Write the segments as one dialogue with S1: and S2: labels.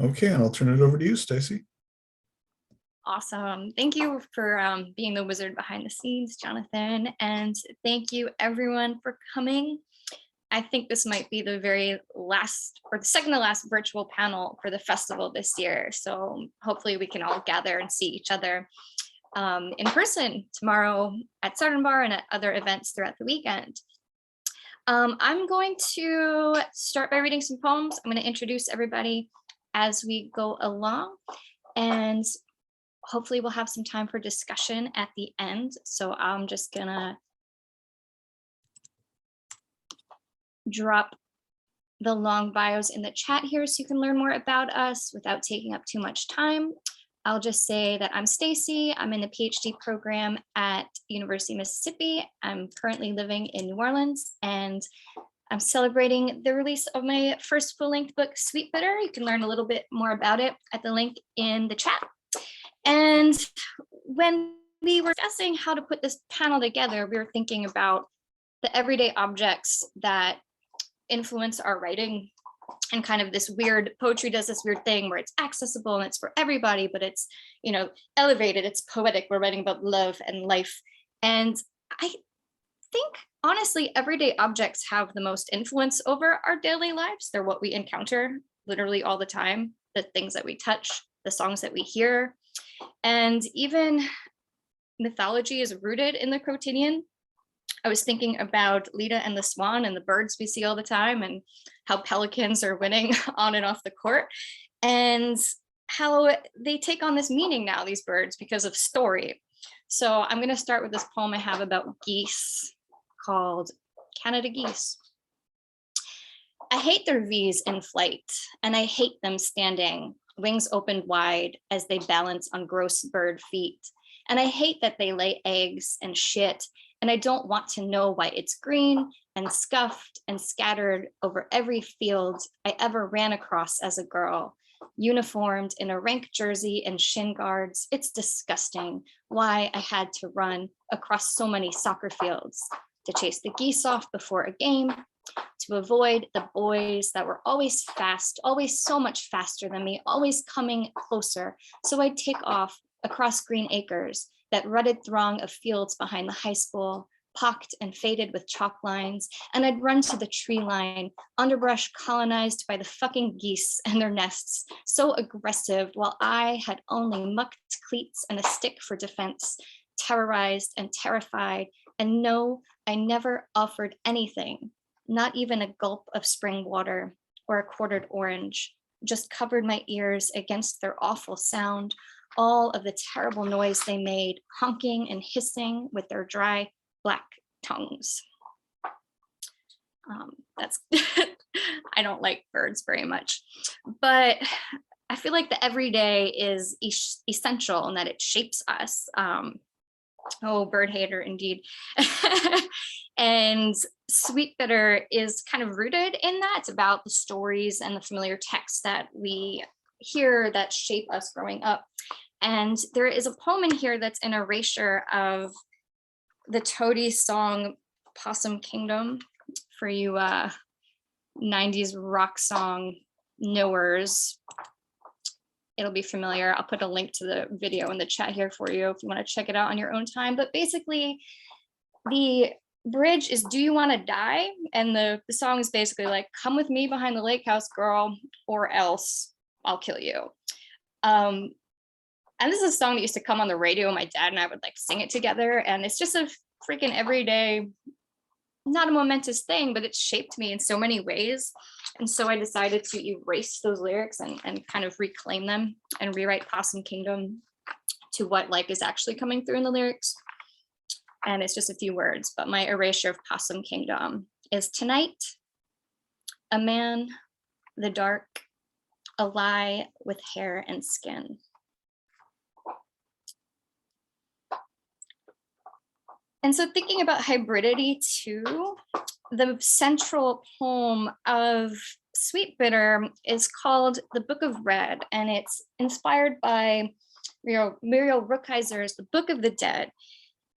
S1: Okay, and I'll turn it over to you, Stacey.
S2: Awesome. Thank you for being the wizard behind the scenes, Jonathan. And thank you everyone for coming. I think this might be the very last or the second to last virtual panel for the festival this year. So hopefully we can all gather and see each other in person tomorrow at Southern Bar and at other events throughout the weekend. I'm going to start by reading some poems. I'm going to introduce everybody as we go along, and hopefully we'll have some time for discussion at the end. So I'm just gonna drop the long bios in the chat here so you can learn more about us without taking up too much time. I'll just say that I'm Stacey. I'm in the PhD program at University of Mississippi. I'm currently living in New Orleans, and I'm celebrating the release of my first full-length book, Sweet Bitter. You can learn a little bit more about it at the link in the chat. And when we were discussing how to put this panel together, we were thinking about the everyday objects that influence our writing, and kind of this weird, poetry does this weird thing where it's accessible and it's for everybody, but it's, you know, elevated, it's poetic. We're writing about love and life. And I think, honestly, everyday objects have the most influence over our daily lives. They're what we encounter literally all the time, the things that we touch, the songs that we hear. And even mythology is rooted in the quotidian. I was thinking about Lita and the Swan and the birds we see all the time, and how pelicans are winning on and off the court, and how they take on this meaning now, these birds, because of story. So I'm going to start with this poem I have about geese called Canada Geese. I hate their V's in flight, and I hate them standing, wings opened wide as they balance on gross bird feet. And I hate that they lay eggs and shit, and I don't want to know why it's green and scuffed and scattered over every field I ever ran across as a girl, uniformed in a rank jersey and shin guards. It's disgusting why I had to run across so many soccer fields to chase the geese off before a game, to avoid the boys that were always fast, always so much faster than me, always coming closer. So I'd take off across green acres, that rutted throng of fields behind the high school, pocked and faded with chalk lines, and I'd run to the tree line, underbrush colonized by the fucking geese and their nests, so aggressive, while I had only mucked cleats and a stick for defense, terrorized and terrified. And no, I never offered anything, not even a gulp of spring water or a quartered orange, just covered my ears against their awful sound, all of the terrible noise they made, honking and hissing with their dry black tongues. That's I don't like birds very much, but I feel like the everyday is essential in that it shapes us. Oh, bird hater indeed. And Sweet Bitter is kind of rooted in that. It's about the stories and the familiar texts that we hear that shape us growing up. And there is a poem in here that's an erasure of the Toady song Possum Kingdom, for you 90s rock song knowers. It'll be familiar. I'll put a link to the video in the chat here for you if you want to check it out on your own time. But basically, the bridge is "Do you want to die?" And the song is basically like, "Come with me behind the lake house, girl, or else I'll kill you." And this is a song that used to come on the radio. My dad and I would like sing it together. And it's just a freaking everyday, not a momentous thing, but it shaped me in so many ways. And so I decided to erase those lyrics and kind of reclaim them and rewrite Possum Kingdom to what like is actually coming through in the lyrics. And it's just a few words, but my erasure of Possum Kingdom is: tonight, a man, the dark, a lie with hair and skin. And so thinking about hybridity too, the central poem of Sweet Bitter is called The Book of Red, and it's inspired by Muriel Rukeyser's The Book of the Dead.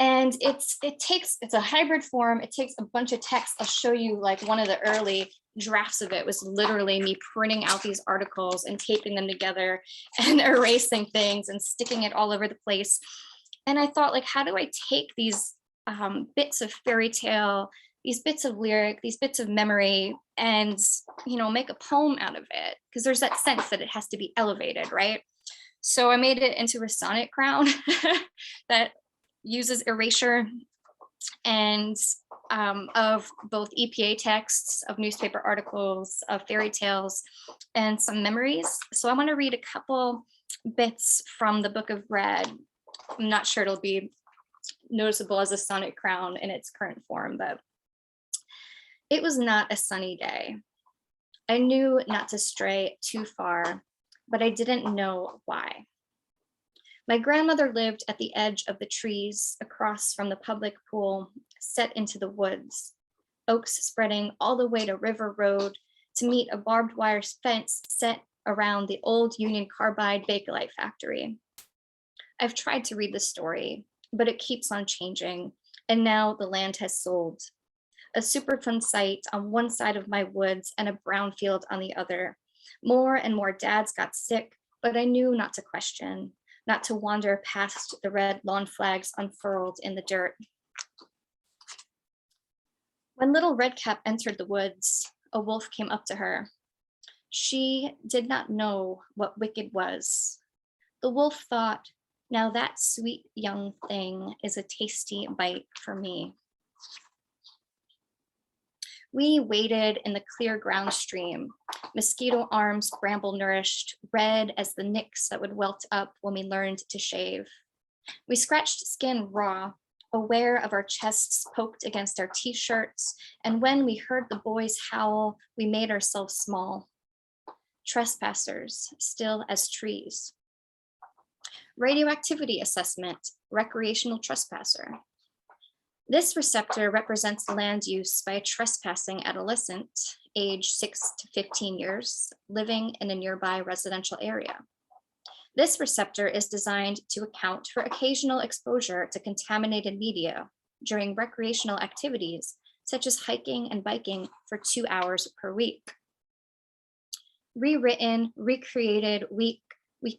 S2: And it's a hybrid form. It takes a bunch of texts. I'll show you like one of the early drafts of it was literally me printing out these articles and taping them together and erasing things and sticking it all over the place. And I thought, like, how do I take these bits of fairy tale, these bits of lyric, these bits of memory, and, you know, make a poem out of it? Because there's that sense that it has to be elevated, right? So I made it into a sonnet crown that uses erasure and of both EPA texts, of newspaper articles, of fairy tales, and some memories. So I want to read a couple bits from the Book of Red. I'm not sure it'll be noticeable as a sonnet crown in its current form, but it was not a sunny day. I knew not to stray too far, but I didn't know why. My grandmother lived at the edge of the trees across from the public pool, set into the woods, oaks spreading all the way to River Road to meet a barbed wire fence set around the old Union Carbide Bakelite factory. I've tried to read the story, but it keeps on changing, and now the land has sold. A Superfund site on one side of my woods and a brownfield on the other. More and more dads got sick, but I knew not to question, not to wander past the red lawn flags unfurled in the dirt. When little Redcap entered the woods, a wolf came up to her. She did not know what wicked was. The wolf thought, now that sweet young thing is a tasty bite for me. We waded in the clear ground stream, mosquito arms bramble nourished, red as the nicks that would welt up when we learned to shave. We scratched skin raw, aware of our chests poked against our t-shirts, and when we heard the boys howl, we made ourselves small. Trespassers, still as trees. Radioactivity assessment, recreational trespasser. This receptor represents land use by a trespassing adolescent, age 6 to 15 years, living in a nearby residential area. This receptor is designed to account for occasional exposure to contaminated media during recreational activities, such as hiking and biking for 2 hours per week. Rewritten, recreated, we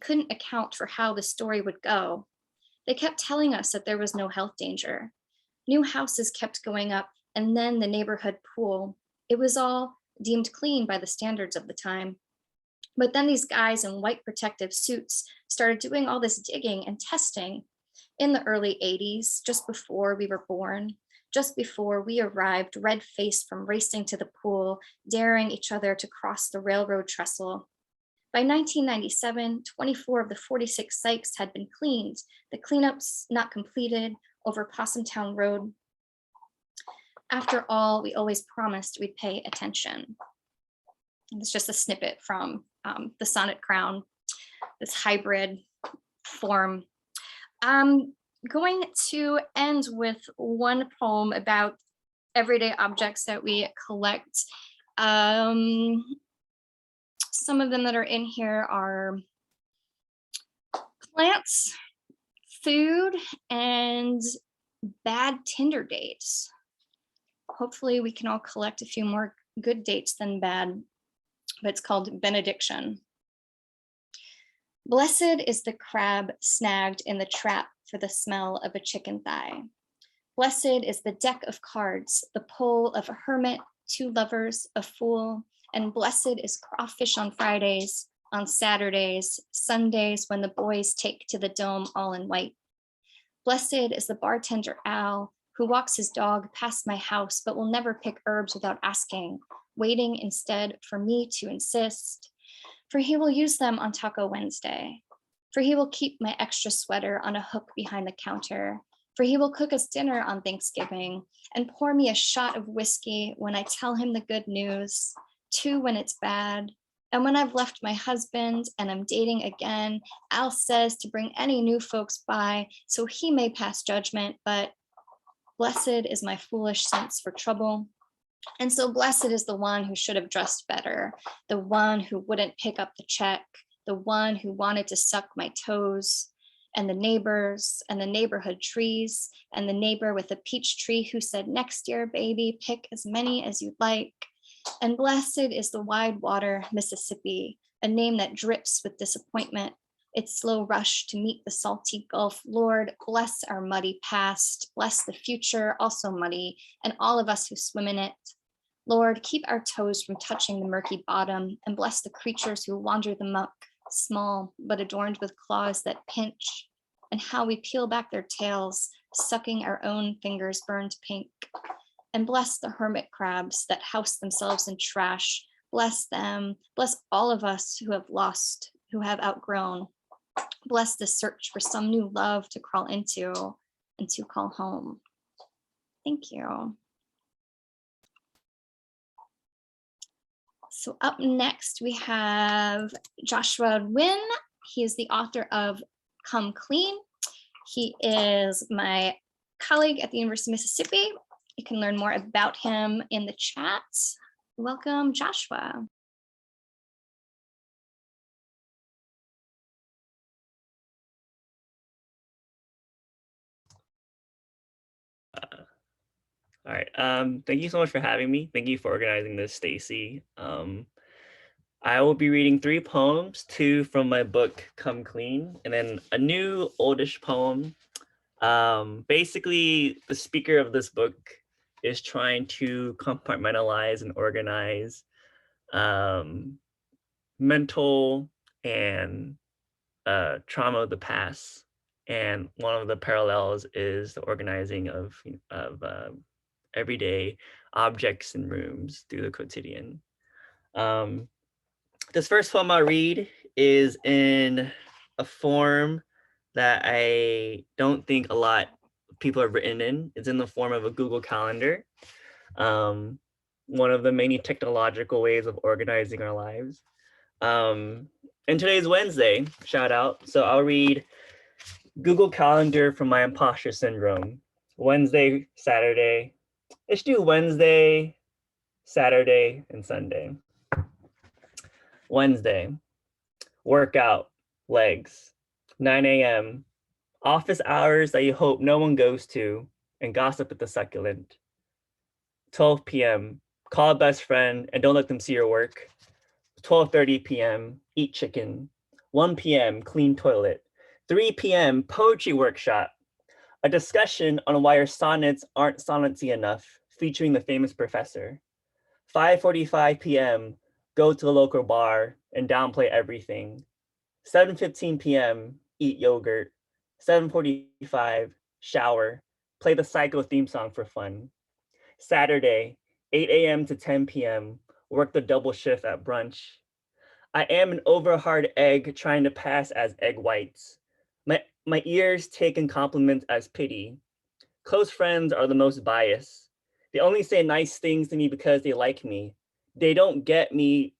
S2: couldn't account for how the story would go. They kept telling us that there was no health danger. New houses kept going up, and then the neighborhood pool. It was all deemed clean by the standards of the time. But then these guys in white protective suits started doing all this digging and testing in the early 80s, just before we were born, just before we arrived red-faced from racing to the pool, daring each other to cross the railroad trestle. By 1997, 24 of the 46 sites had been cleaned, the cleanups not completed, over Possumtown Road. After all, we always promised we'd pay attention. It's just a snippet from the Sonnet Crown, this hybrid form. I'm going to end with one poem about everyday objects that we collect. Some of them that are in here are plants, food, and bad Tinder dates. Hopefully we can all collect a few more good dates than bad, but it's called Benediction. Blessed is the crab snagged in the trap for the smell of a chicken thigh. Blessed is the deck of cards, the pull of a hermit, two lovers, a fool, and blessed is crawfish on Fridays, on Saturdays, Sundays when the boys take to the dome all in white. Blessed is the bartender Al, who walks his dog past my house but will never pick herbs without asking, waiting instead for me to insist. For he will use them on Taco Wednesday. For he will keep my extra sweater on a hook behind the counter. For he will cook us dinner on Thanksgiving and pour me a shot of whiskey when I tell him the good news, two when it's bad. And when I've left my husband and I'm dating again, Al says to bring any new folks by so he may pass judgment, but blessed is my foolish sense for trouble. And so blessed is the one who should have dressed better, the one who wouldn't pick up the check, the one who wanted to suck my toes, and the neighbors and the neighborhood trees, and the neighbor with a peach tree who said, next year, baby, pick as many as you'd like. And blessed is the wide water Mississippi, a name that drips with disappointment, its slow rush to meet the salty Gulf. Lord, bless our muddy past, bless the future, also muddy, and all of us who swim in it. Lord, keep our toes from touching the murky bottom, and bless the creatures who wander the muck, small but adorned with claws that pinch, and how we peel back their tails, sucking our own fingers burned pink. And bless the hermit crabs that house themselves in trash. Bless them, bless all of us who have lost, who have outgrown. Bless the search for some new love to crawl into and to call home. Thank you. So up next, we have Joshua Nguyen. He is the author of Come Clean. He is my colleague at the University of Mississippi. You can learn more about him in the chat. Welcome, Joshua.
S3: All right. Thank you so much for having me. Thank you for organizing this, Stacey. I will be reading 3 poems, 2 from my book, Come Clean, and then a new oldish poem. Basically, the speaker of this book is trying to compartmentalize and organize mental and trauma of the past. And one of the parallels is the organizing of everyday objects and rooms through the quotidian. This first poem I'll read is in a form that I don't think a lot of people have written in. It's in the form of a Google Calendar, one of the many technological ways of organizing our lives. And today's Wednesday, shout out. So I'll read Google Calendar from my imposter syndrome. Wednesday, Saturday. Let's do Wednesday, Saturday, and Sunday. Wednesday, workout, legs, 9 a.m., office hours that you hope no one goes to, and gossip at the succulent. 12 p.m., call a best friend and don't let them see your work. 12:30 p.m., eat chicken. 1 p.m., clean toilet. 3 p.m., poetry workshop. A discussion on why your sonnets aren't sonnetsy enough, featuring the famous professor. 5:45 p.m., go to a local bar and downplay everything. 7:15 p.m., eat yogurt. 7:45, shower, play the Psycho theme song for fun. Saturday, 8 a.m. to 10 p.m., work the double shift at brunch. I am an overhard egg trying to pass as egg whites. My ears take in compliments as pity. Close friends are the most biased. They only say nice things to me because they like me. They don't get me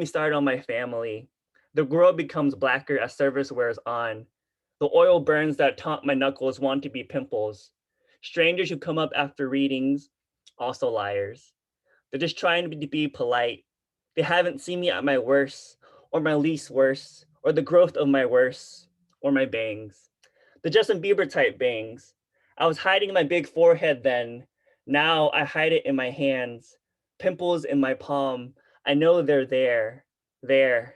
S3: started on my family. The world becomes blacker as service wears on. The oil burns that taunt my knuckles want to be pimples. Strangers who come up after readings, also liars. They're just trying to be polite. They haven't seen me at my worst, or my least worst, or the growth of my worst, or my bangs. The Justin Bieber type bangs. I was hiding my big forehead then. Now I hide it in my hands. Pimples in my palm. I know they're there. There.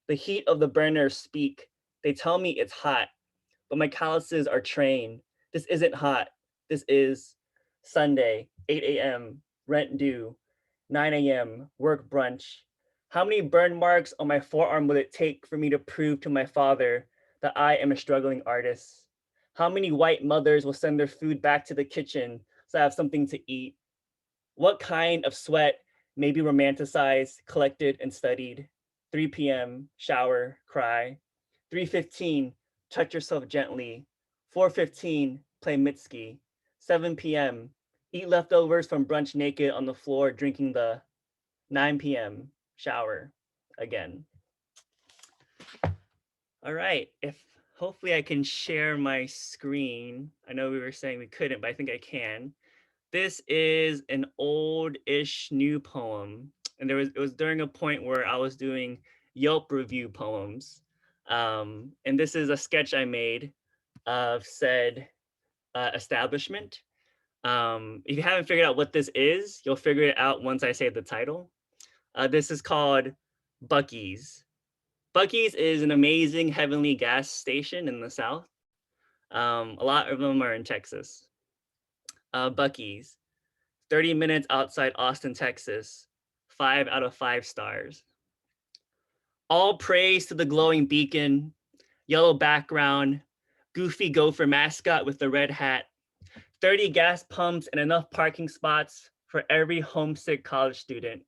S3: The heat of the burners speak. They tell me it's hot, but my calluses are trained. This isn't hot. This is Sunday, 8 a.m., rent due. 9 a.m., work brunch. How many burn marks on my forearm will it take for me to prove to my father that I am a struggling artist? How many white mothers will send their food back to the kitchen so I have something to eat? What kind of sweat may be romanticized, collected, and studied? 3 p.m., shower, cry. 3:15, touch yourself gently. 4:15, play Mitski. 7 p.m., eat leftovers from brunch naked on the floor, drinking the 9 p.m., shower again. All right, hopefully I can share my screen. I know we were saying we couldn't, but I think I can. This is an old-ish new poem. And it was during a point where I was doing Yelp review poems. And this is a sketch I made of said establishment. If you haven't figured out what this is, you'll figure it out once I say the title. This is called Buc-ee's. Buc-ee's is an amazing heavenly gas station in the South. A lot of them are in Texas. Buc-ee's, 30 minutes outside Austin, Texas, 5 out of 5 stars. All praise to the glowing beacon, yellow background, goofy gopher mascot with the red hat, 30 gas pumps and enough parking spots for every homesick college student,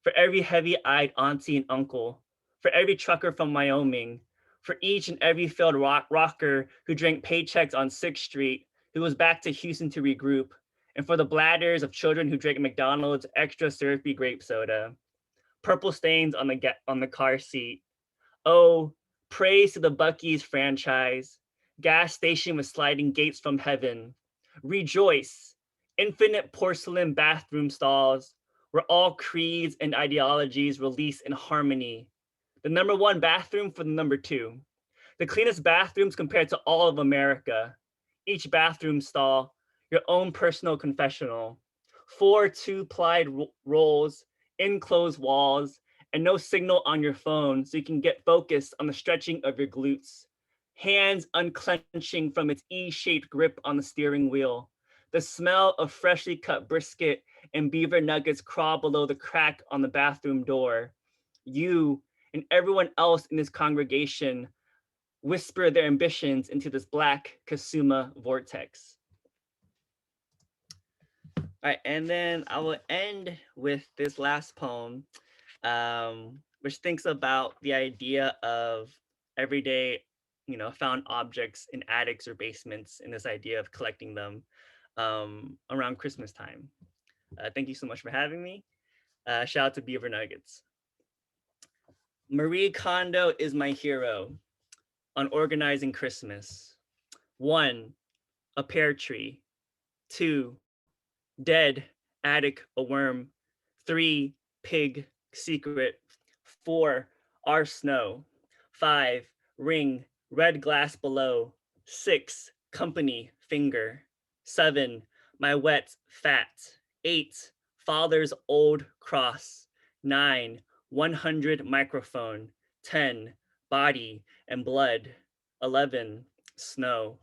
S3: for every heavy-eyed auntie and uncle, for every trucker from Wyoming, for each and every failed rocker who drank paychecks on 6th Street, who was back to Houston to regroup, and for the bladders of children who drank McDonald's extra syrupy grape soda, purple stains on the car seat. Oh, praise to the Buc-ee's franchise, gas station with sliding gates from heaven. Rejoice, infinite porcelain bathroom stalls, where all creeds and ideologies release in harmony. The #1 bathroom for the #2. The cleanest bathrooms compared to all of America. Each bathroom stall, your own personal confessional. 4 2-plied rolls, enclosed walls, and no signal on your phone so you can get focused on the stretching of your glutes. Hands unclenching from its E-shaped grip on the steering wheel. The smell of freshly cut brisket and beaver nuggets crawl below the crack on the bathroom door. You and everyone else in this congregation whisper their ambitions into this black Kasuma vortex. All right, and then I will end with this last poem, which thinks about the idea of everyday, found objects in attics or basements, and this idea of collecting them around Christmas time. Thank you so much for having me. Shout out to Beaver Nuggets. Marie Kondo is my hero on organizing Christmas. 1, a pear tree. 2, dead, attic, a worm. 3, pig, secret. 4, our snow. 5, ring, red glass below. 6, company, finger. 7, my wet, fat. 8, father's old cross. 9, 100 microphone. 10, body and blood. 11, snow.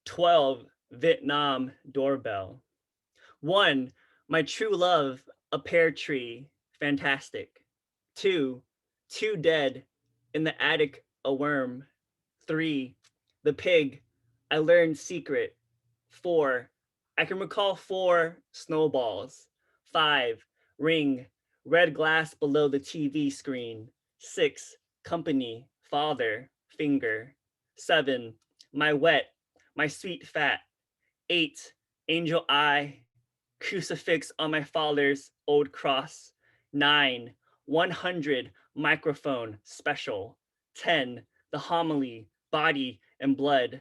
S3: 12, Vietnam doorbell. 1, my true love, a pear tree, fantastic. 2, 2 dead, in the attic, a worm. 3, the pig, I learned secret. 4, I can recall 4 snowballs. 5, ring, red glass below the TV screen. 6, company, father, finger. 7, my wet, my sweet fat. 8, angel eye, crucifix on my father's old cross. 9, 100 microphone special. 10, the homily, body and blood.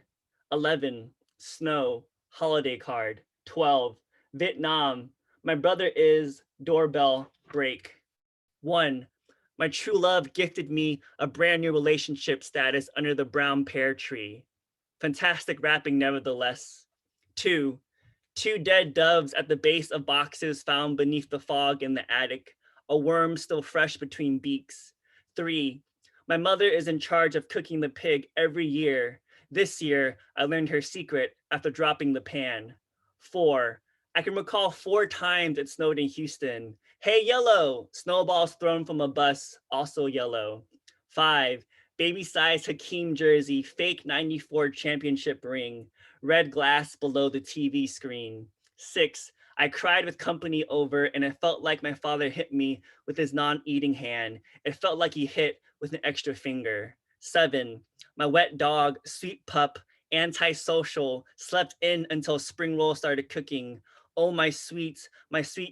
S3: 11, snow, holiday card. 12, Vietnam, my brother is doorbell break. 1, my true love gifted me a brand new relationship status under the brown pear tree. Fantastic wrapping nevertheless. 2, 2 dead doves at the base of boxes found beneath the fog in the attic, a worm still fresh between beaks. 3, my mother is in charge of cooking the pig every year. This year, I learned her secret after dropping the pan. 4, I can recall 4 times it snowed in Houston. Hey, yellow, snowballs thrown from a bus, also yellow. 5, baby-sized Hakeem jersey, fake 94 championship ring, red glass below the TV screen. 6, I cried with company over, and it felt like my father hit me with his non-eating hand. It felt like he hit with an extra finger. 7, my wet dog, sweet pup, antisocial, slept in until spring roll started cooking. Oh, my sweet,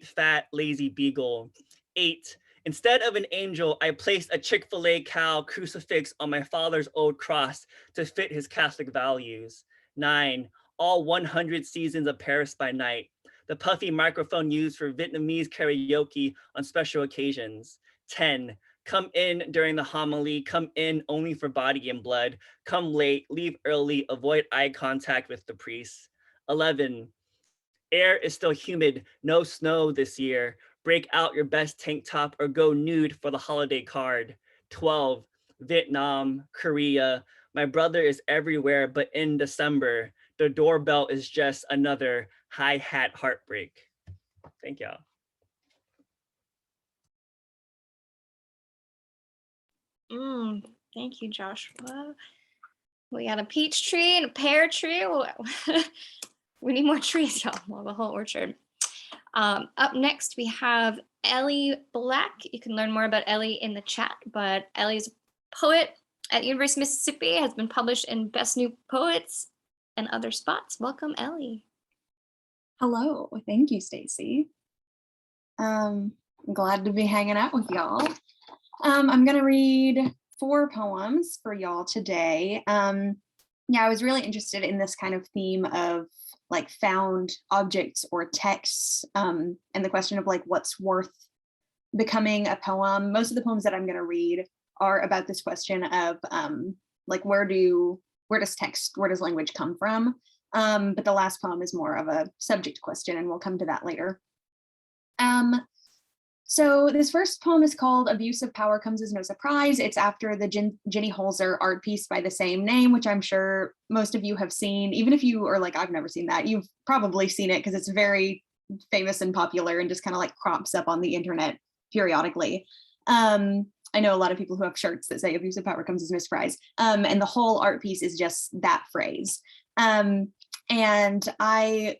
S3: fat, lazy beagle. 8, instead of an angel, I placed a Chick-fil-A cow crucifix on my father's old cross to fit his Catholic values. 9, all 100 seasons of Paris by Night, the puffy microphone used for Vietnamese karaoke on special occasions. 10, come in during the homily, come in only for body and blood, come late, leave early, avoid eye contact with the priest. 11, Air is still humid, no snow this year. Break out your best tank top or go nude for the holiday card. 12, Vietnam, Korea. My brother is everywhere, but in December, the doorbell is just another hi-hat heartbreak. Thank y'all.
S2: Thank you, Joshua. We got a peach tree and a pear tree. We need more trees, y'all. We'll have a whole orchard. Up next, we have Ellie Black. You can learn more about Ellie in the chat, but Ellie's a poet at University of Mississippi, has been published in Best New Poets and other spots. Welcome, Ellie.
S4: Hello, thank you, Stacey. I'm glad to be hanging out with y'all. I'm gonna read 4 poems for y'all today. Yeah, I was really interested in this kind of theme of like found objects or texts, and the question of like what's worth becoming a poem. Most of the poems that I'm gonna read are about this question of like where does language come from? But the last poem is more of a subject question, and we'll come to that later. So this first poem is called Abuse of Power Comes as No Surprise. It's after the Jenny Holzer art piece by the same name, which I'm sure most of you have seen. Even if you are like, I've never seen that, you've probably seen it because it's very famous and popular and just kind of like crops up on the internet periodically. I know a lot of people who have shirts that say abuse of power comes as no surprise. And the whole art piece is just that phrase. And I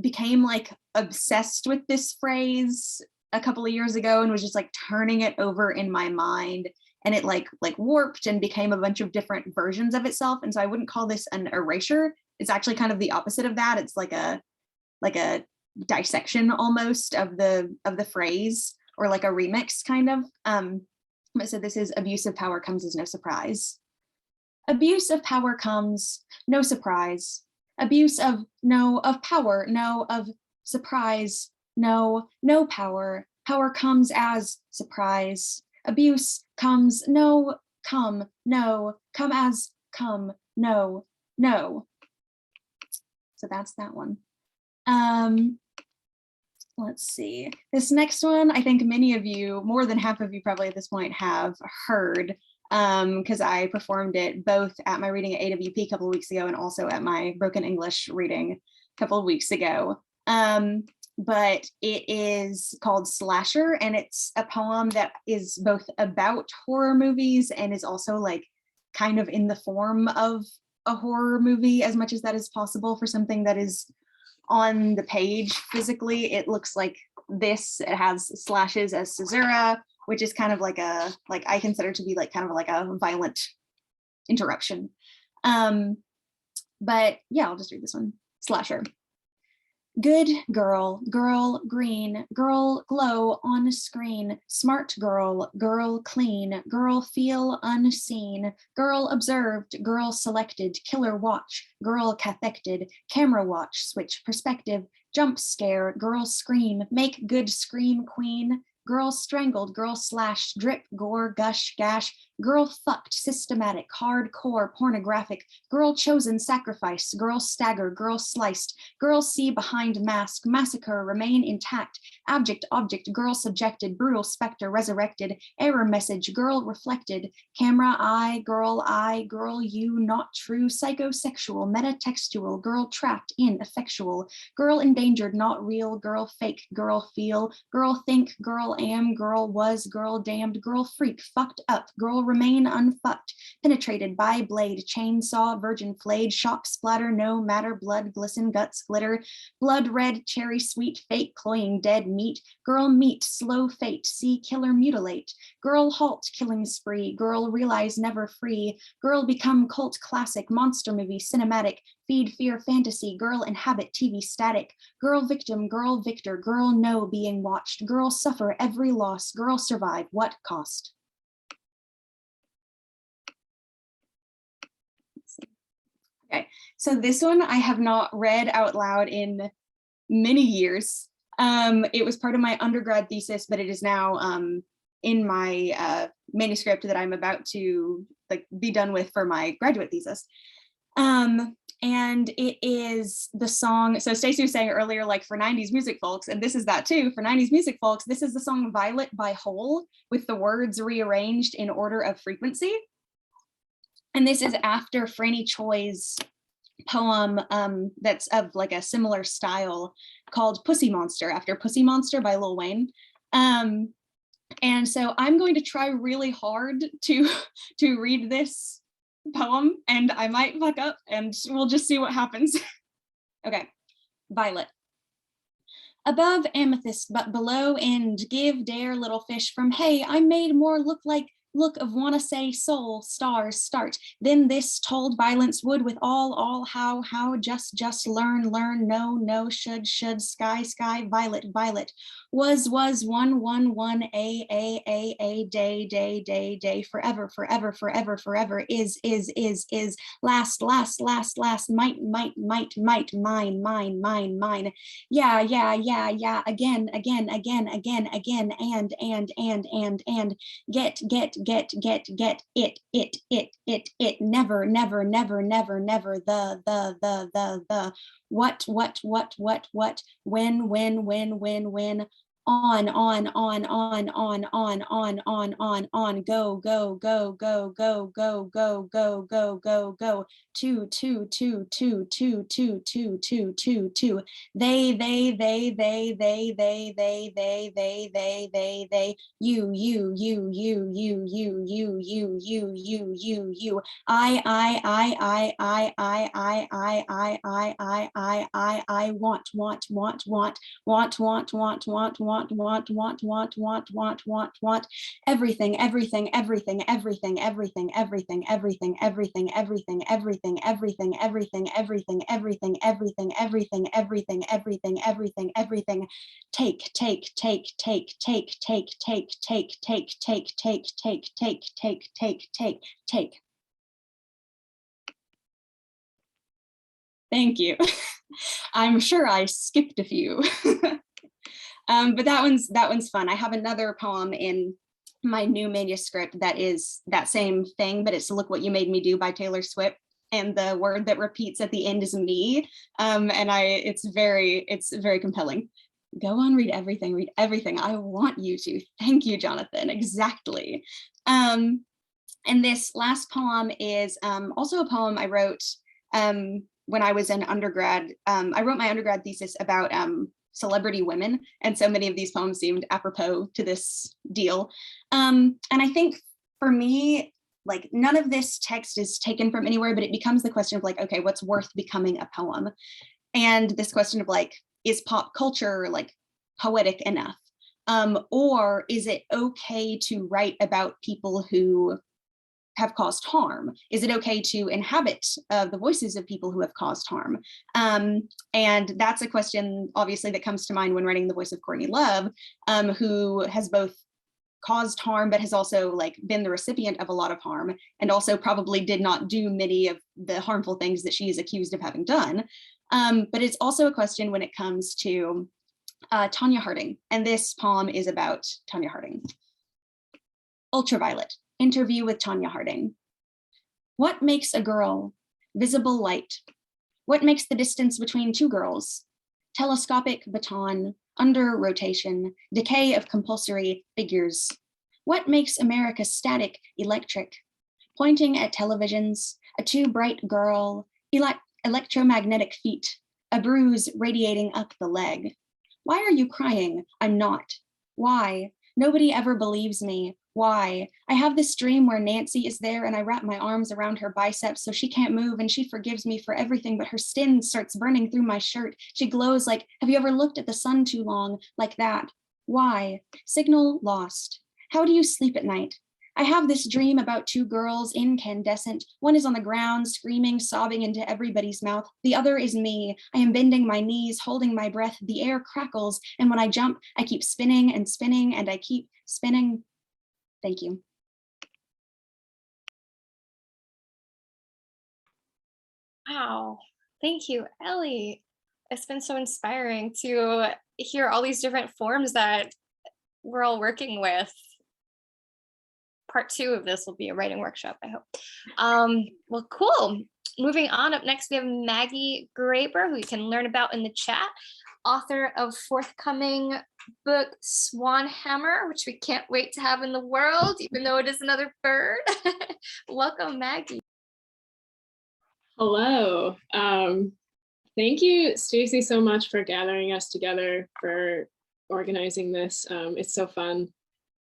S4: became like obsessed with this phrase a couple of years ago and was just like turning it over in my mind, and it like warped and became a bunch of different versions of itself. And so I wouldn't call this an erasure. It's actually kind of the opposite of that. It's like a dissection almost of the phrase, or like a remix kind of. So this is abuse of power comes as no surprise. Abuse of power comes, no surprise. Abuse of power, no of surprise, no power. Power comes as surprise. Abuse comes, no, come as come, no. So that's that one. Let's see. This next one, I think many of you, more than half of you probably at this point, have heard, because I performed it both at my reading at AWP a couple of weeks ago and also at my Broken English reading a couple of weeks ago. But it is called Slasher, and it's a poem that is both about horror movies and is also like kind of in the form of a horror movie as much as that is possible for something that is on the page physically. It looks like this. It has slashes as caesura, which is kind of like I consider to be like kind of like a violent interruption. But yeah, I'll just read this one. Slasher. Good girl, girl green, girl glow on screen, smart girl, girl clean, girl feel unseen, girl observed, girl selected, killer watch, girl cathected, camera watch, switch perspective, jump scare, girl scream, make good scream queen, girl strangled, girl slashed, drip, gore, gush, gash, girl fucked, systematic, hardcore, pornographic, girl chosen, sacrifice, girl stagger, girl sliced, girl see behind mask, massacre, remain intact, abject object, girl subjected, brutal specter, resurrected, error message, girl reflected, camera eye, girl you, not true, psychosexual, metatextual, girl trapped in, effectual, girl endangered, not real, girl fake, girl feel, girl think, girl am, girl was, girl damned, girl freak, fucked up, girl remain unfucked, penetrated by blade, chainsaw, virgin flayed, shock splatter, no matter, blood glisten, guts glitter, blood red, cherry sweet, fake cloying dead meat, girl meet, slow fate, see killer mutilate, girl halt, killing spree, girl realize never free, girl become cult classic, monster movie, cinematic, feed fear fantasy, girl inhabit TV static, girl victim, girl victor, girl know being watched, girl suffer every loss, girl survive, what cost? Okay, so this one I have not read out loud in many years. It was part of my undergrad thesis, but it is now in my manuscript that I'm about to be done with for my graduate thesis. And it is the song, so Stacey was saying earlier, like for 90s music folks, and this is that too, for 90s music folks, this is the song Violet by Hole with the words rearranged in order of frequency. And this is after Franny Choi's poem that's of like a similar style called Pussy Monster, after Pussy Monster by Lil Wayne. And so I'm going to try really hard to read this poem, and I might fuck up and we'll just see what happens. Okay, Violet. Above amethyst, but below end, give dare little fish from hey, I made more look of wanna say soul, stars, start. Then this told violence would with all, how, just, learn, no, should, sky, violet, was, one, a, day, forever, is, last, might, mine. Yeah, again, and, get, it, never, the, what, when, on, go, two, they, you, I want, everything, take, thank you. I'm sure I skipped a few. But that one's fun. I have another poem in my new manuscript that is that same thing, but it's Look What You Made Me Do by Taylor Swift. And the word that repeats at the end is me. And it's very compelling. Go on, read everything. I want you to. Thank you, Jonathan. Exactly. And this last poem is also a poem I wrote when I was in undergrad. I wrote my undergrad thesis about celebrity women, and so many of these poems seemed apropos to this deal. And I think for me, like none of this text is taken from anywhere, but it becomes the question of like, okay, what's worth becoming a poem? And this question of like, is pop culture like poetic enough? Or is it okay to write about people who have caused harm? Is it okay to inhabit the voices of people who have caused harm? And that's a question, obviously, that comes to mind when writing the voice of Courtney Love, who has both caused harm, but has also like been the recipient of a lot of harm, and also probably did not do many of the harmful things that she is accused of having done. But it's also a question when it comes to Tonya Harding, and this poem is about Tonya Harding. Ultraviolet. Interview with Tonya Harding. What makes a girl? Visible light. What makes the distance between two girls? Telescopic baton, under rotation, decay of compulsory figures. What makes America static, electric? Pointing at televisions, a too bright girl, electromagnetic feet, a bruise radiating up the leg. Why are you crying? I'm not. Why? Nobody ever believes me. Why? I have this dream where Nancy is there and I wrap my arms around her biceps so she can't move and she forgives me for everything, but her skin starts burning through my shirt. She glows like, have you ever looked at the sun too long? Like that. Why? Signal lost. How do you sleep at night? I have this dream about two girls, incandescent. One is on the ground, screaming, sobbing into everybody's mouth. The other is me. I am bending my knees, holding my breath. The air crackles. And when I jump, I keep spinning and spinning and I keep spinning. Thank you.
S2: Wow, thank you, Ellie. It's been so inspiring to hear all these different forms that we're all working with. Part 2 of this will be a writing workshop, I hope. Well, cool. Moving on, up next we have Maggie Graber, who you can learn about in the chat, author of forthcoming book Swanhammer, which we can't wait to have in the world, even though it is another bird. Welcome, Maggie.
S5: Hello. Thank you, Stacey, so much for gathering us together, for organizing this. It's so fun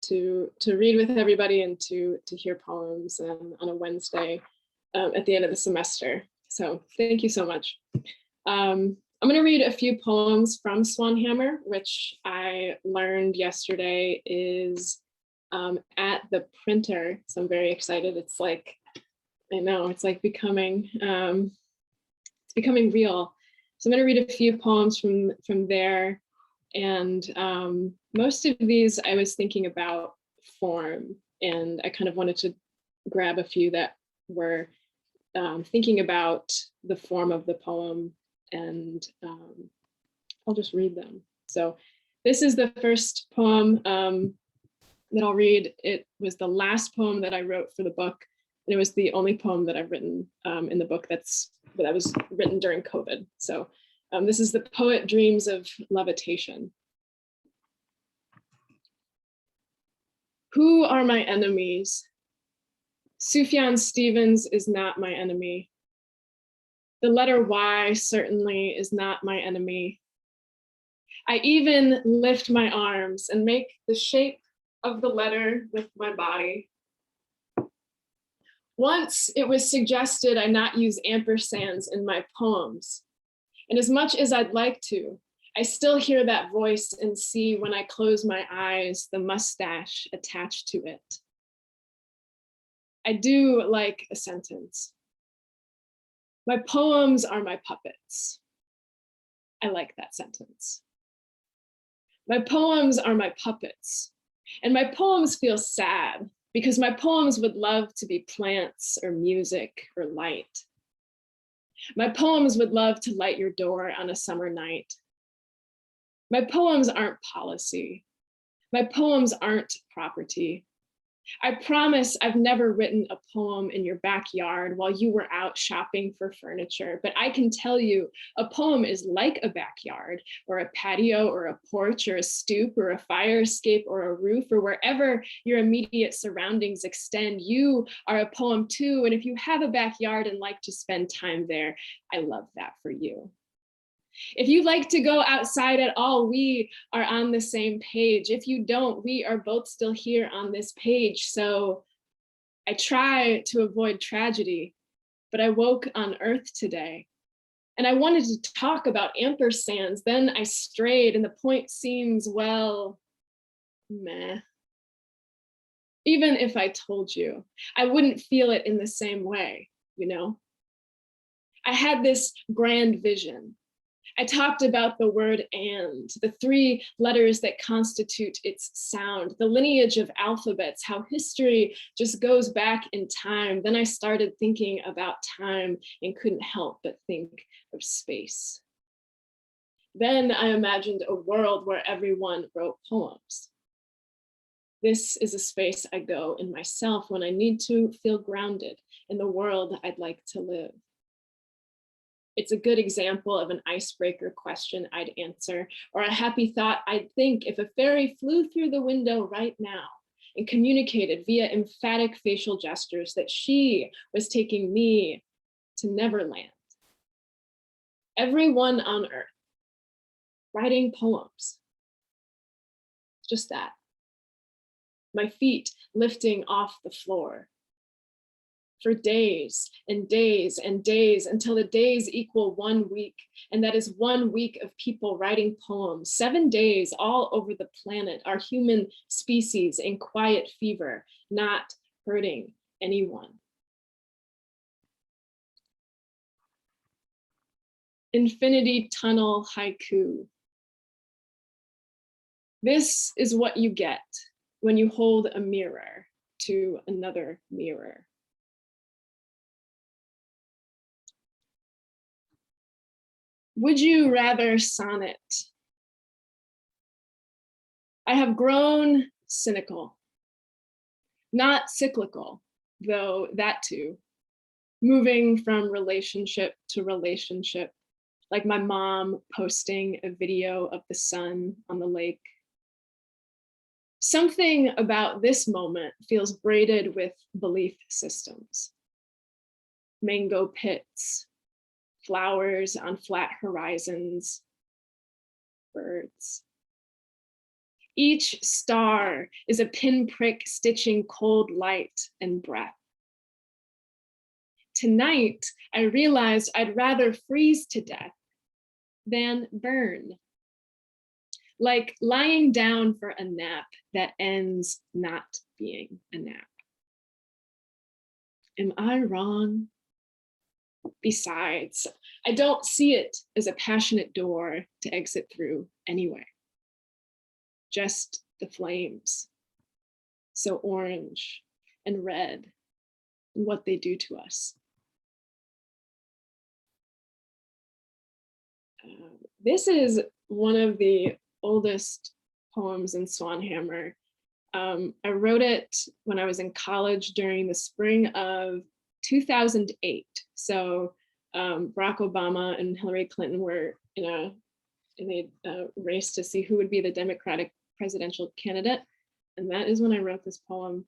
S5: to read with everybody and to hear poems on a Wednesday at the end of the semester. So thank you so much. I'm going to read a few poems from Swanhammer, which I learned yesterday is at the printer. So I'm very excited. It's like, I know, it's like becoming real. So I'm going to read a few poems from there. And most of these I was thinking about form, and I kind of wanted to grab a few that were thinking about the form of the poem, and I'll just read them. So this is the first poem that I'll read. It was the last poem that I wrote for the book, and it was the only poem that I've written in the book that was written during COVID. So this is The Poet Dreams of Levitation. Who are my enemies? Sufjan Stevens is not my enemy. The letter Y certainly is not my enemy. I even lift my arms and make the shape of the letter with my body. Once it was suggested I not use ampersands in my poems. And as much as I'd like to, I still hear that voice and see when I close my eyes the mustache attached to it. I do like a sentence. My poems are my puppets. I like that sentence. My poems are my puppets. And my poems feel sad because my poems would love to be plants or music or light. My poems would love to light your door on a summer night. My poems aren't policy. My poems aren't property. I promise I've never written a poem in your backyard while you were out shopping for furniture, but I can tell you a poem is like a backyard or a patio or a porch or a stoop or a fire escape or a roof or wherever your immediate surroundings extend. You are a poem too, and if you have a backyard and like to spend time there, I love that for you. If you like to go outside at all, we are on the same page. If you don't, we are both still here on this page. So I try to avoid tragedy, but I woke on Earth today and I wanted to talk about ampersands. Then I strayed and the point seems, well, meh. Even if I told you, I wouldn't feel it in the same way, you know? I had this grand vision. I talked about the word and, the 3 letters that constitute its sound, the lineage of alphabets, how history just goes back in time. Then I started thinking about time and couldn't help but think of space. Then I imagined a world where everyone wrote poems. This is a space I go in myself when I need to feel grounded in the world I'd like to live. It's a good example of an icebreaker question I'd answer, or a happy thought I'd think if a fairy flew through the window right now and communicated via emphatic facial gestures that she was taking me to Neverland. Everyone on Earth writing poems. Just that. My feet lifting off the floor. For days and days and days until the days equal 1 week. And that is 1 week of people writing poems, 7 days all over the planet, our human species in quiet fever, not hurting anyone. Infinity Tunnel Haiku. This is what you get when you hold a mirror to another mirror. Would you rather sonnet? I have grown cynical, not cyclical, though that too. moving from relationship to relationship, like my mom posting a video of the sun on the lake. Something about this moment feels braided with belief systems. Mango pits, flowers on flat horizons, birds. Each star is a pinprick stitching cold light and breath. Tonight, I realized I'd rather freeze to death than burn. Like lying down for a nap that ends not being a nap. Am I wrong? Besides, I don't see it as a passionate door to exit through anyway. Just the flames, so orange and red, and what they do to us. This is one of the oldest poems in Swanhammer. I wrote it when I was in college during the spring of 2008. So Barack Obama and Hillary Clinton were in a race to see who would be the Democratic presidential candidate. And that is when I wrote this poem.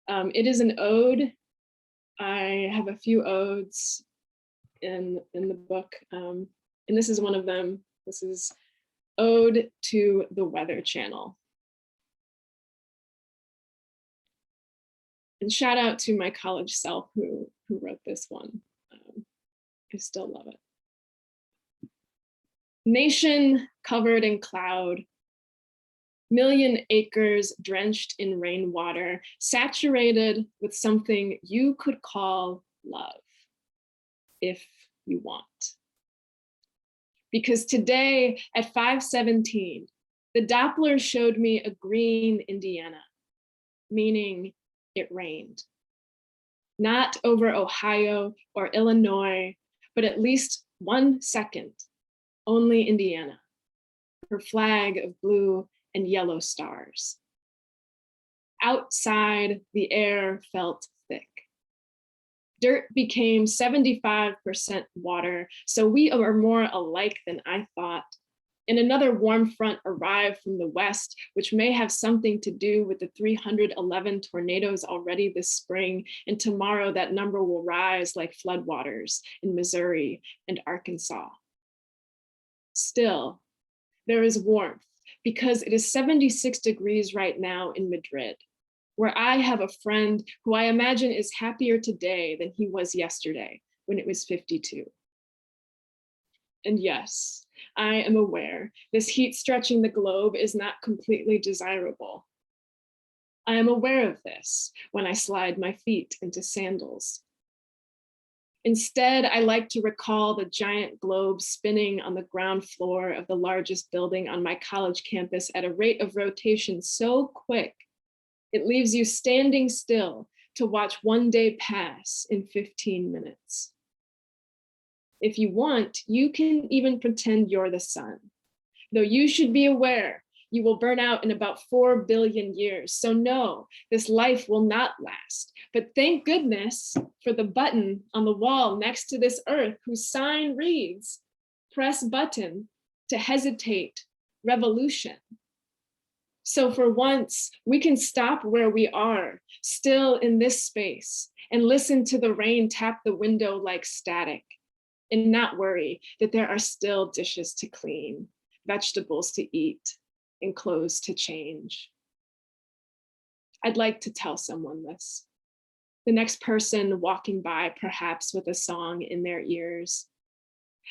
S5: It is an ode. I have a few odes in the book. And this is one of them. This is Ode to the Weather Channel. And shout out to my college self who wrote this one. I still love it. Nation covered in cloud, million acres drenched in rainwater, saturated with something you could call love, if you want. Because today at 5:17, the Doppler showed me a green Indiana, meaning it rained. Not over Ohio or Illinois, but at least 1 second, only Indiana, her flag of blue and yellow stars. Outside, the air felt thick. Dirt became 75% water, so we are more alike than I thought. And another warm front arrived from the west, which may have something to do with the 311 tornadoes already this spring. And tomorrow that number will rise like floodwaters in Missouri and Arkansas. Still, there is warmth because it is 76 degrees right now in Madrid, where I have a friend who I imagine is happier today than he was yesterday when it was 52. And yes, I am aware this heat stretching the globe is not completely desirable. I am aware of this when I slide my feet into sandals. Instead, I like to recall the giant globe spinning on the ground floor of the largest building on my college campus at a rate of rotation so quick, it leaves you standing still to watch one day pass in 15 minutes. If you want, you can even pretend you're the sun, though you should be aware you will burn out in about 4 billion years. So no, this life will not last. But thank goodness for the button on the wall next to this earth whose sign reads, press button to hesitate revolution. So for once, we can stop where we are, still in this space, and listen to the rain tap the window like static, and not worry that there are still dishes to clean, vegetables to eat, and clothes to change. I'd like to tell someone this. The next person walking by, perhaps with a song in their ears.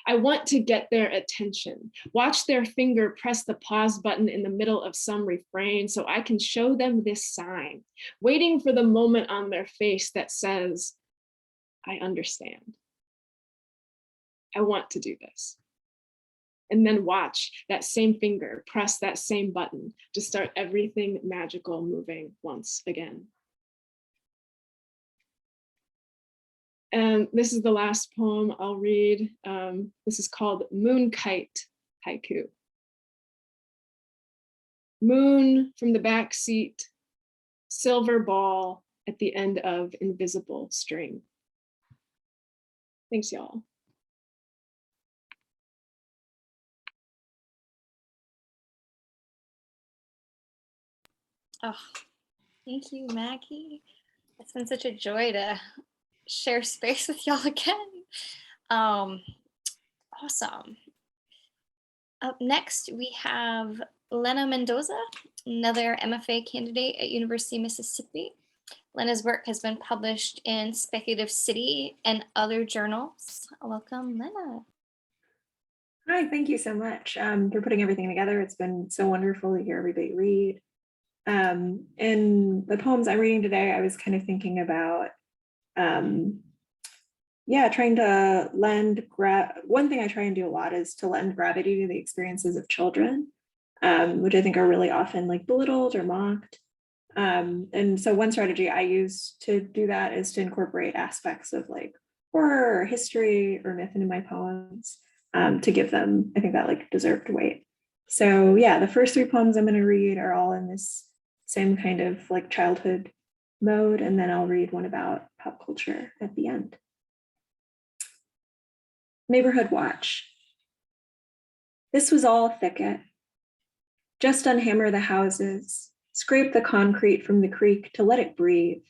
S5: I want to get their attention, watch their finger press the pause button in the middle of some refrain so I can show them this sign, waiting for the moment on their face that says, I understand. I want to do this. And then watch that same finger press that same button to start everything magical moving once again. And this is the last poem I'll read. This is called Moon Kite Haiku. Moon from the back seat, silver ball at the end of invisible string. Thanks, y'all.
S2: Oh, thank you, Maggie. It's been such a joy to share space with y'all again. Awesome. Up next, we have Lenna Mendoza, another MFA candidate at University of Mississippi. Lenna's work has been published in Speculative City and other journals. Welcome, Lenna.
S6: Hi, thank you so much for putting everything together. It's been so wonderful to hear everybody read. In the poems I'm reading today, I was kind of thinking about, trying to lend, one thing I try and do a lot is to lend gravity to the experiences of children, which I think are really often like belittled or mocked. And so one strategy I use to do that is to incorporate aspects of like horror or history or myth into my poems, to give them, I think, that like deserved weight. So yeah, the first 3 poems I'm going to read are all in this same kind of like childhood mode, and then I'll read one about pop culture at the end. Neighborhood watch. This was all thicket. Just unhammer the houses, scrape the concrete from the creek to let it breathe,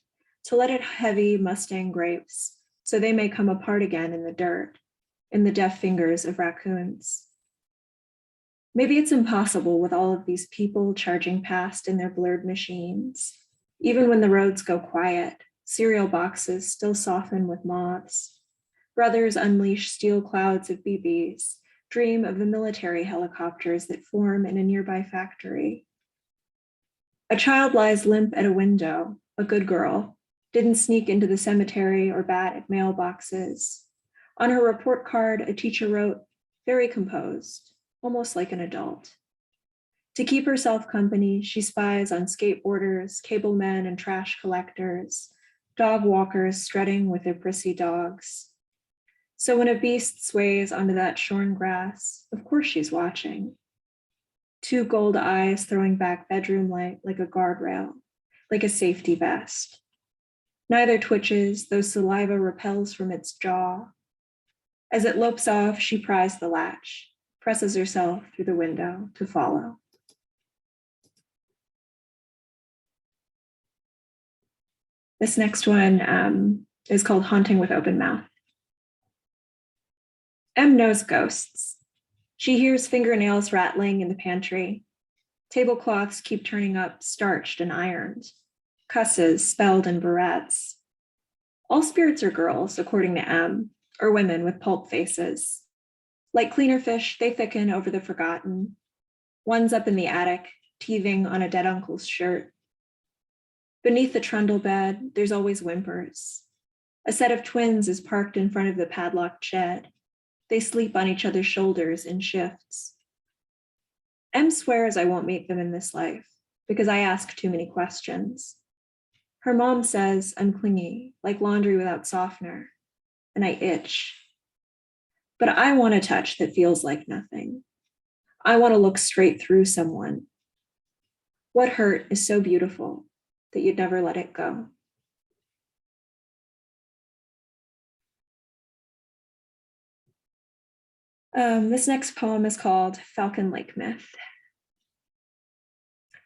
S6: to let it heavy Mustang grapes, so they may come apart again in the dirt, in the deft fingers of raccoons. Maybe it's impossible with all of these people charging past in their blurred machines. Even when the roads go quiet, cereal boxes still soften with moths. Brothers unleash steel clouds of BBs, dream of the military helicopters that form in a nearby factory. A child lies limp at a window, a good girl, didn't sneak into the cemetery or bat at mailboxes. On her report card, a teacher wrote, very composed, almost like an adult. To keep herself company, she spies on skateboarders, cable men, and trash collectors, dog walkers strutting with their prissy dogs. So when a beast sways onto that shorn grass, of course she's watching. 2 gold eyes throwing back bedroom light like a guardrail, like a safety vest. Neither twitches, though saliva repels from its jaw. As it lopes off, she pries the latch, presses herself through the window to follow. This next one is called Haunting with Open Mouth. M knows ghosts. She hears fingernails rattling in the pantry. Tablecloths keep turning up, starched and ironed. Cusses spelled in barrettes. All spirits are girls, according to M, or women with pulp faces. Like cleaner fish, they thicken over the forgotten. One's up in the attic, teething on a dead uncle's shirt. Beneath the trundle bed, there's always whimpers. A set of twins is parked in front of the padlocked shed. They sleep on each other's shoulders in shifts. M swears I won't meet them in this life because I ask too many questions. Her mom says I'm clingy, like laundry without softener, and I itch. But I want a touch that feels like nothing. I want to look straight through someone. What hurt is so beautiful that you'd never let it go? This next poem is called Falcon Lake Myth.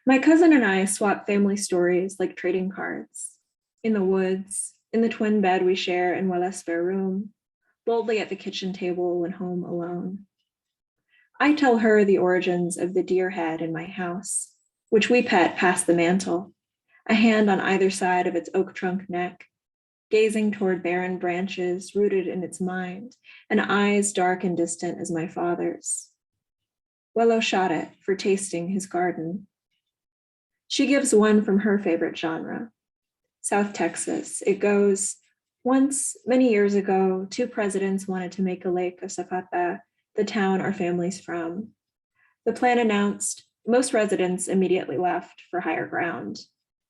S6: My cousin and I swap family stories like trading cards. In the woods, in the twin bed we share in Wella's spare room, boldly at the kitchen table when home alone. I tell her the origins of the deer head in my house, which we pet past the mantle, a hand on either side of its oak trunk neck, gazing toward barren branches rooted in its mind, and eyes dark and distant as my father's. Wello shot it for tasting his garden. She gives one from her favorite genre, South Texas. It goes, once, many years ago, 2 presidents wanted to make a lake of Zapata, the town our family's from. The plan announced, most residents immediately left for higher ground,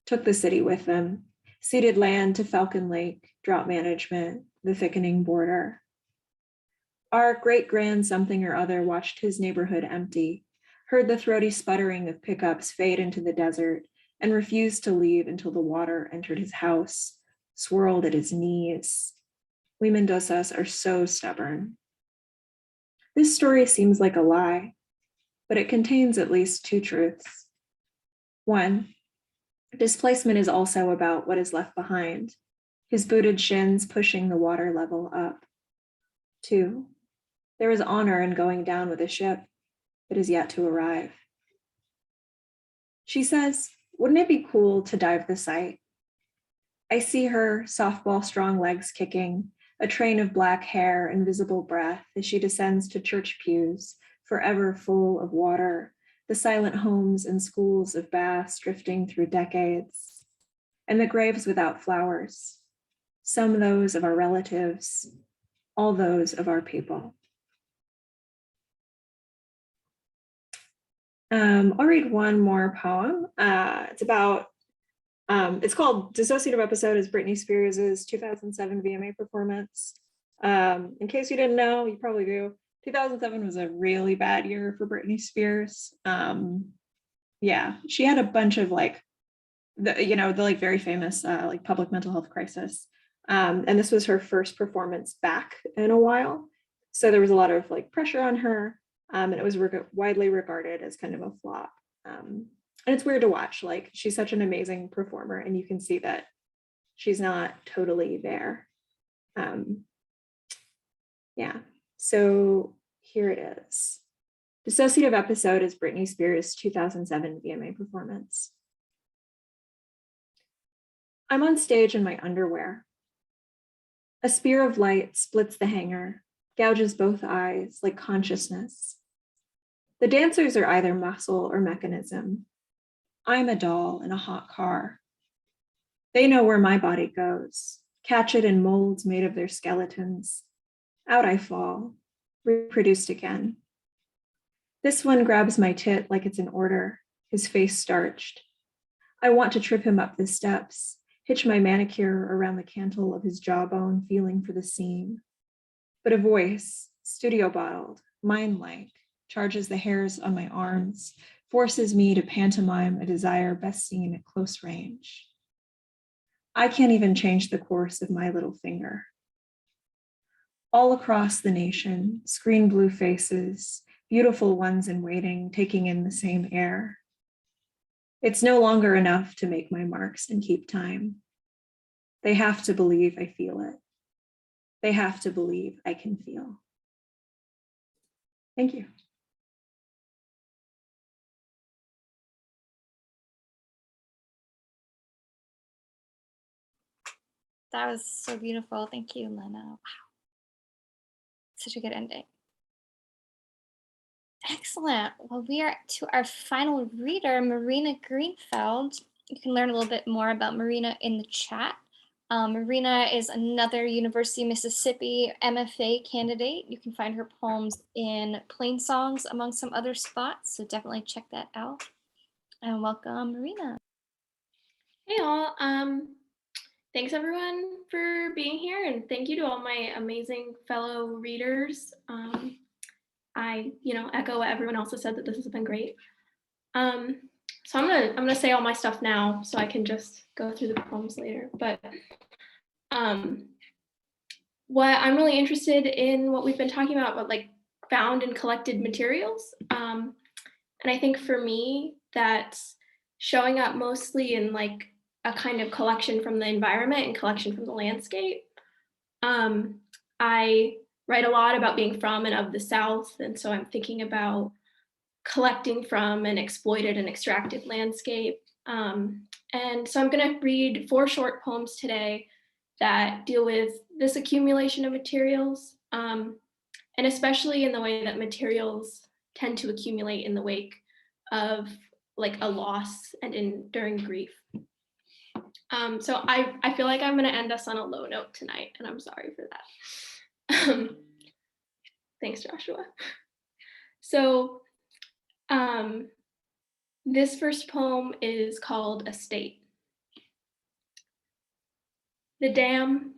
S6: took the city with them, ceded land to Falcon Lake, drought management, the thickening border. Our great-grand something or other watched his neighborhood empty, heard the throaty sputtering of pickups fade into the desert, and refused to leave until the water entered his house, swirled at his knees. We Mendozas are so stubborn. This story seems like a lie, but it contains at least two truths. One, displacement is also about what is left behind, his booted shins pushing the water level up. Two, there is honor in going down with a ship that is yet to arrive. She says, wouldn't it be cool to dive the site? I see her, softball strong legs kicking, a train of black hair and visible breath as she descends to church pews, forever full of water, the silent homes and schools of baths drifting through decades, and the graves without flowers, some those of our relatives, all those of our people. I'll read one more poem. It's called Dissociative Episode is Britney Spears' 2007 VMA performance. In case you didn't know, you probably do. 2007 was a really bad year for Britney Spears. Yeah, she had a bunch of the very famous public mental health crisis. And this was her first performance back in a while. So there was a lot of pressure on her. And it was widely regarded as kind of a flop. And it's weird to watch. She's such an amazing performer, and you can see that she's not totally there. Yeah, so here it is. Dissociative Episode is Britney Spears' 2007 VMA performance. I'm on stage in my underwear. A spear of light splits the hanger, gouges both eyes like consciousness. The dancers are either muscle or mechanism. I'm a doll in a hot car. They know where my body goes, catch it in molds made of their skeletons. Out I fall, reproduced again. This one grabs my tit like it's an order, his face starched. I want to trip him up the steps, hitch my manicure around the cantle of his jawbone, feeling for the seam. But a voice, studio bottled, mind-like, charges the hairs on my arms, forces me to pantomime a desire best seen at close range. I can't even change the course of my little finger. All across the nation, screen blue faces, beautiful ones in waiting, taking in the same air. It's no longer enough to make my marks and keep time. They have to believe I feel it. They have to believe I can feel. Thank you.
S2: That was so beautiful. Thank you, Lenna. Wow. Such a good ending. Excellent. Well, we are to our final reader, Marina Greenfeld. You can learn a little bit more about Marina in the chat. Marina is another University of Mississippi MFA candidate. You can find her poems in Plain Songs, among some other spots, so definitely check that out. And welcome, Marina.
S7: Hey all, thanks everyone for being here, and thank you to all my amazing fellow readers. I echo what everyone else has said, that this has been great. So I'm gonna say all my stuff now so I can just go through the poems later. But what I'm really interested in, what we've been talking about found and collected materials. And I think for me, that's showing up mostly in a kind of collection from the environment and collection from the landscape. I write a lot about being from and of the South, and so I'm thinking about collecting from an exploited and extracted landscape. And so I'm going to read 4 short poems today that deal with this accumulation of materials, and especially in the way that materials tend to accumulate in the wake of a loss and during grief. So I feel like I'm going to end us on a low note tonight, and I'm sorry for that. Thanks, Joshua. So this first poem is called A State. The dam,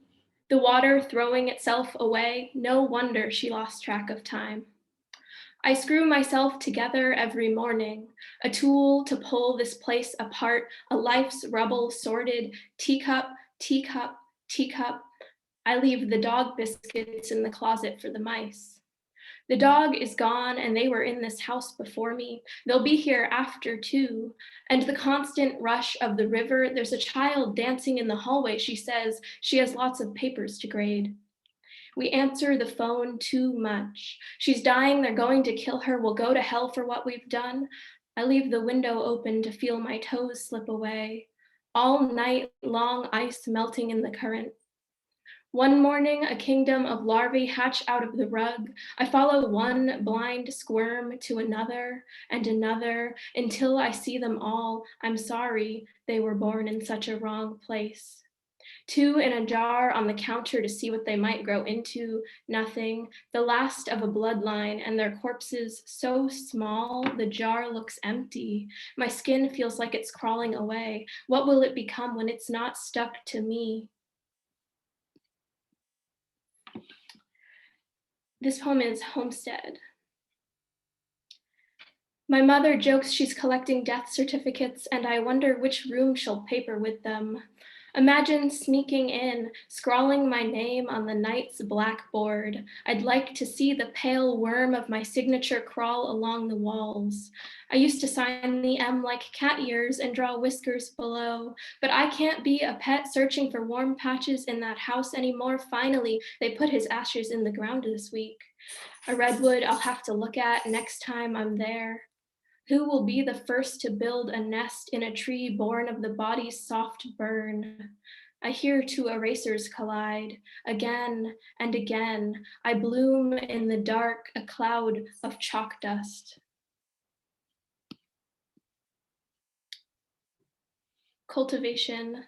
S7: the water throwing itself away, no wonder she lost track of time. I screw myself together every morning, a tool to pull this place apart, a life's rubble sorted, teacup, teacup, teacup. I leave the dog biscuits in the closet for the mice. The dog is gone and they were in this house before me. They'll be here after too. And the constant rush of the river, there's a child dancing in the hallway. She says she has lots of papers to grade. We answer the phone too much. She's dying, they're going to kill her. We'll go to hell for what we've done. I leave the window open to feel my toes slip away. All night long, ice melting in the current. One morning, a kingdom of larvae hatch out of the rug. I follow one blind squirm to another and another until I see them all. I'm sorry they were born in such a wrong place. Two in a jar on the counter to see what they might grow into, nothing. The last of a bloodline and their corpses so small, the jar looks empty. My skin feels like it's crawling away. What will it become when it's not stuck to me? This poem is Homestead. My mother jokes she's collecting death certificates, and I wonder which room she'll paper with them. Imagine sneaking in, scrawling my name on the night's blackboard. I'd like to see the pale worm of my signature crawl along the walls. I used to sign the M like cat ears and draw whiskers below, but I can't be a pet searching for warm patches in that house anymore. Finally, they put his ashes in the ground this week. A redwood I'll have to look at next time I'm there. Who will be the first to build a nest in a tree born of the body's soft burn? I hear two erasers collide. Again and again, I bloom in the dark, a cloud of chalk dust. Cultivation.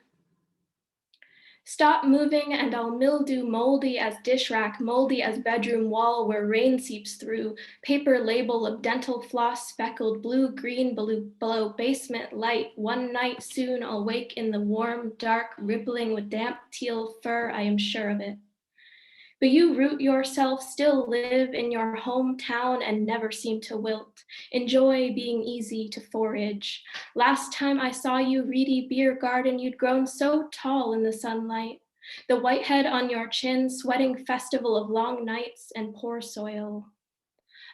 S7: Stop moving and I'll mildew, moldy as dish rack, moldy as bedroom wall where rain seeps through, paper label of dental floss speckled blue, green, below basement light. One night soon I'll wake in the warm, dark, rippling with damp teal fur, I am sure of it. But you root yourself, still live in your hometown and never seem to wilt. Enjoy being easy to forage. Last time I saw you, reedy beer garden, you'd grown so tall in the sunlight. The whitehead on your chin, sweating festival of long nights and poor soil.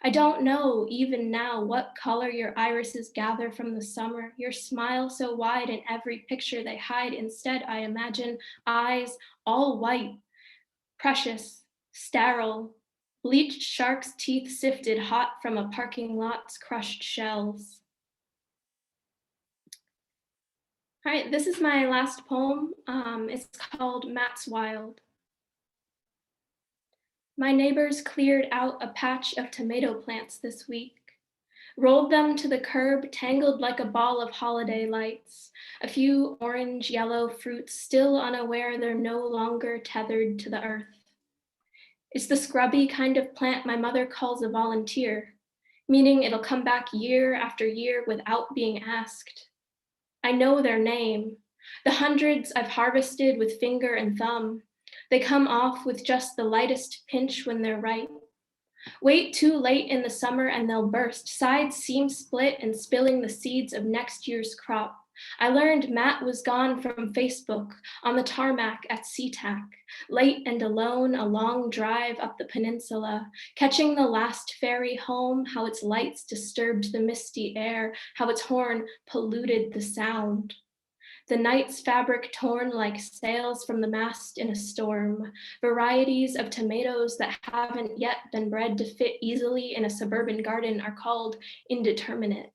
S7: I don't know even now what color your irises gather from the summer, your smile so wide in every picture they hide. Instead, I imagine eyes all white, precious, sterile, bleached shark's teeth sifted hot from a parking lot's crushed shells. All right, this is my last poem. It's called Matt's Wild. My neighbors cleared out a patch of tomato plants this week, rolled them to the curb, tangled like a ball of holiday lights. A few orange, yellow fruits, still unaware they're no longer tethered to the earth. It's the scrubby kind of plant my mother calls a volunteer, meaning it'll come back year after year without being asked. I know their name, the hundreds I've harvested with finger and thumb. They come off with just the lightest pinch when they're ripe. Wait too late in the summer and they'll burst, sides seam split and spilling the seeds of next year's crop. I learned Matt was gone from Facebook on the tarmac at SeaTac, late and alone, a long drive up the peninsula, catching the last ferry home, how its lights disturbed the misty air, how its horn polluted the sound. The night's fabric torn like sails from the mast in a storm. Varieties of tomatoes that haven't yet been bred to fit easily in a suburban garden are called indeterminate,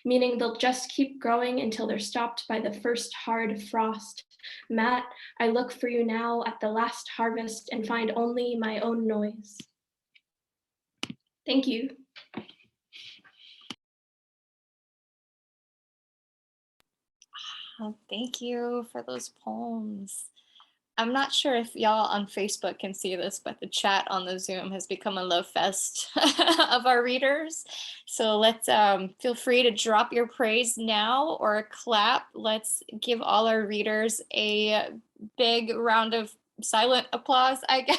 S7: meaning they'll just keep growing until they're stopped by the first hard frost. Matt, I look for you now at the last harvest and find only my own noise. Thank you.
S2: Oh, thank you for those poems. I'm not sure if y'all on Facebook can see this, but the chat on the Zoom has become a love fest of our readers. So let's feel free to drop your praise now or a clap. Let's give all our readers a big round of silent applause, I guess.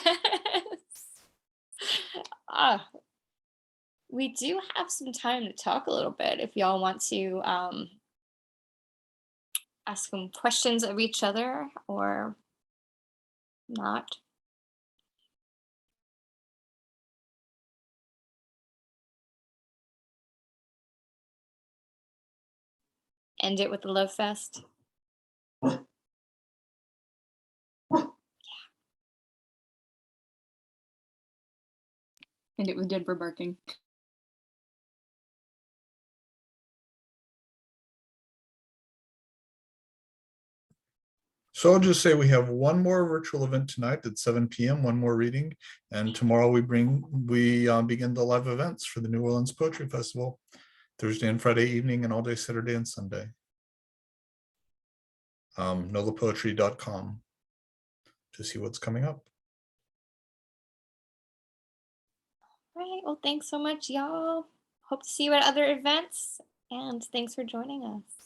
S2: We do have some time to talk a little bit if y'all want to ask some questions of each other or not. End it with the love fest.
S4: And it was Denver barking.
S1: So I'll just say we have one more virtual event tonight at 7 p.m., one more reading, and tomorrow we begin the live events for the New Orleans Poetry Festival, Thursday and Friday evening, and all day Saturday and Sunday. Nolapoetry.com to see what's coming up.
S2: All right, well, thanks so much, y'all. Hope to see you at other events, and thanks for joining us.